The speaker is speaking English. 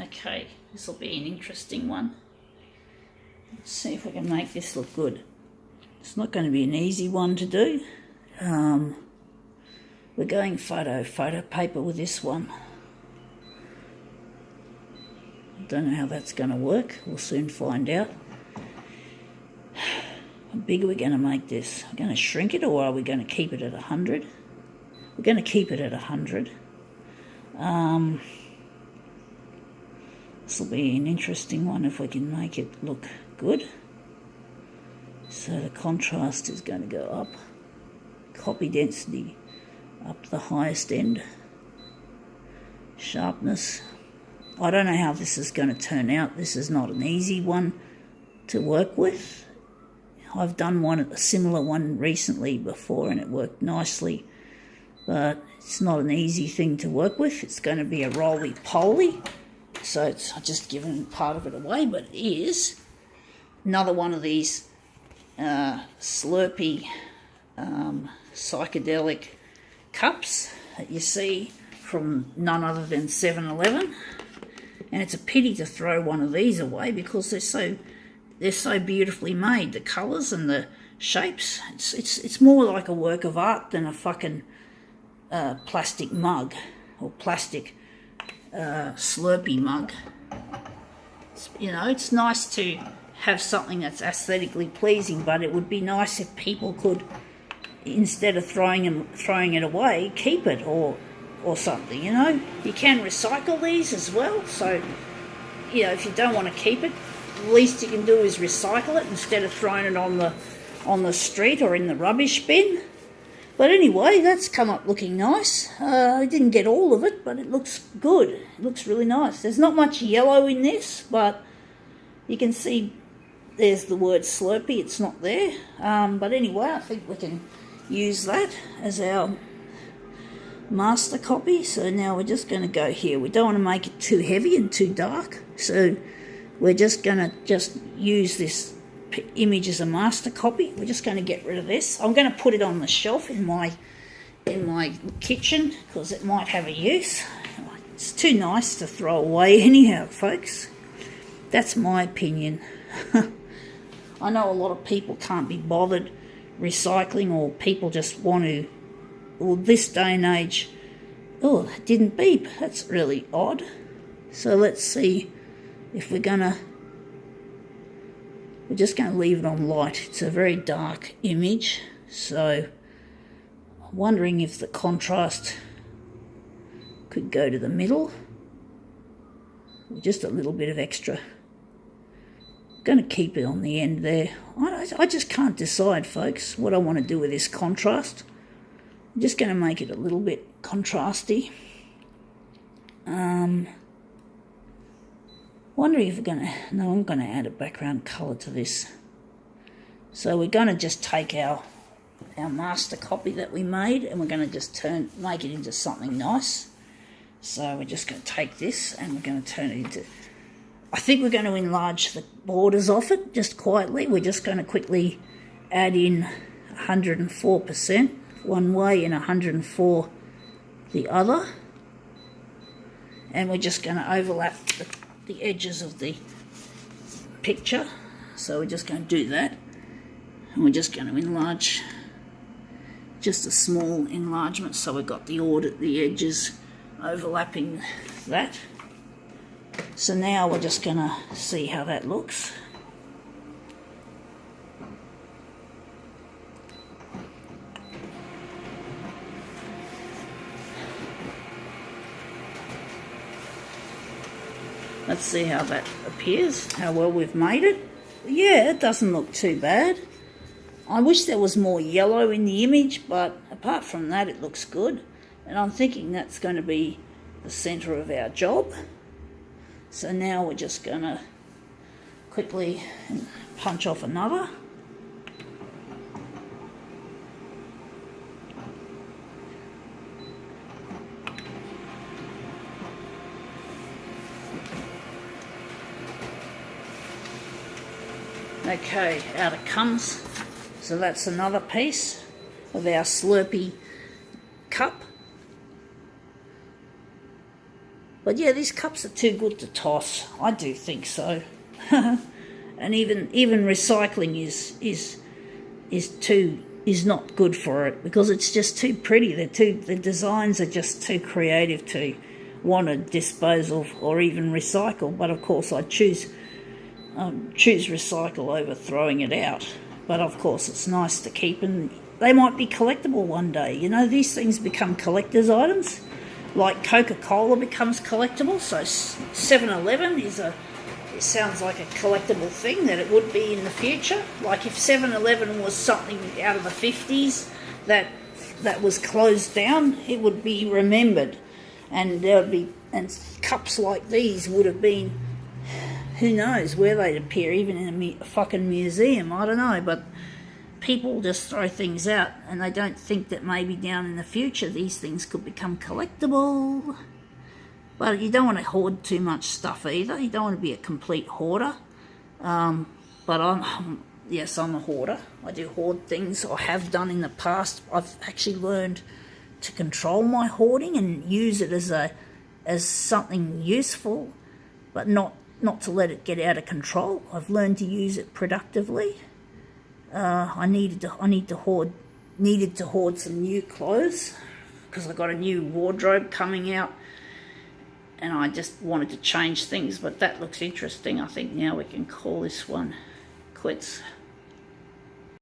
Okay, this will be an interesting one. Let's see if we can make this look good. It's not going to be an easy one to do. We're going photo paper with this one. Don't know how that's going to work. We'll soon find out. How big are we going to make this? We're going to shrink it, or are we going to keep it at 100? We're going to keep it at 100. This will be an interesting one if we can make it look good. So the contrast is going to go up. Copy density up to the highest end. Sharpness. I don't know how this is going to turn out. This is not an easy one to work with. I've done a similar one recently before and it worked nicely, but it's not an easy thing to work with. It's going to be a roly-poly, so I've just given part of it away, but it is another one of these Slurpee psychedelic cups that you see from none other than 7-Eleven. And it's a pity to throw one of these away because they're so beautifully made. The colours and the shapes. It's more like a work of art than a fucking plastic mug or plastic Slurpee mug. It's nice to have something that's aesthetically pleasing, but it would be nice if people could, instead of throwing it away, keep it or something. You can recycle these as well, so if you don't want to keep it, the least you can do is recycle it instead of throwing it on the street or in the rubbish bin. But anyway, that's come up looking nice. I didn't get all of it, but it looks good. It looks really nice. There's not much yellow in this, but you can see there's the word Slurpee. It's not there. But anyway, I think we can use that as our master copy. So now we're just going to go here. We don't want to make it too heavy and too dark, so we're just going to use this image as a master copy. We're just going to get rid of this. I'm going to put it on the shelf in my kitchen because it might have a use. It's too nice to throw away anyhow, folks. That's my opinion. I know a lot of people can't be bothered recycling, or people just want to, well, this day and age, oh, that didn't beep. That's really odd. So let's see if we're just going to leave it on light. It's a very dark image, so I'm wondering if the contrast could go to the middle. Just a little bit of extra. I'm going to keep it on the end there. I just can't decide, folks, what I want to do with this contrast. I'm just going to make it a little bit contrasty. Wondering if we're going to... No, I'm going to add a background colour to this. So we're going to just take our master copy that we made and we're going to just make it into something nice. So we're just going to take this and we're going to turn it into... I think we're going to enlarge the borders off it just quietly. We're just going to quickly add in 104% one way and 104 the other. And we're just going to overlap the edges of the picture. So we're just going to do that. And we're just going to enlarge, just a small enlargement, so we've got the edges overlapping that. So now we're just going to see how that looks. Let's see how that appears, how well we've made it. Yeah, it doesn't look too bad. I wish there was more yellow in the image, but apart from that, it looks good. And I'm thinking that's going to be the centre of our job. So now we're just going to quickly punch off another. Okay, out it comes. So that's another piece of our Slurpee cup. But yeah, these cups are too good to toss. I do think so. And even recycling is not good for it, because it's just too pretty. The designs are just too creative to want to dispose of or even recycle. But of course, I choose recycle over throwing it out. But of course, it's nice to keep, and they might be collectible one day. You know, these things become collector's items, like Coca-Cola becomes collectible. So 7-Eleven it sounds like a collectible thing that it would be in the future. Like if 7-Eleven was something out of the 50s that was closed down, it would be remembered, and cups like these would have been, who knows where they'd appear, even in a fucking museum, I don't know. But people just throw things out and they don't think that maybe down in the future these things could become collectible. But you don't want to hoard too much stuff either. You don't want to be a complete hoarder. But I'm a hoarder. I do hoard things. I have done in the past. I've actually learned to control my hoarding and use it as something useful, but not to let it get out of control. I've learned to use it productively. I needed to hoard some new clothes because I got a new wardrobe coming out, and I just wanted to change things. But that looks interesting. I think now we can call this one quits.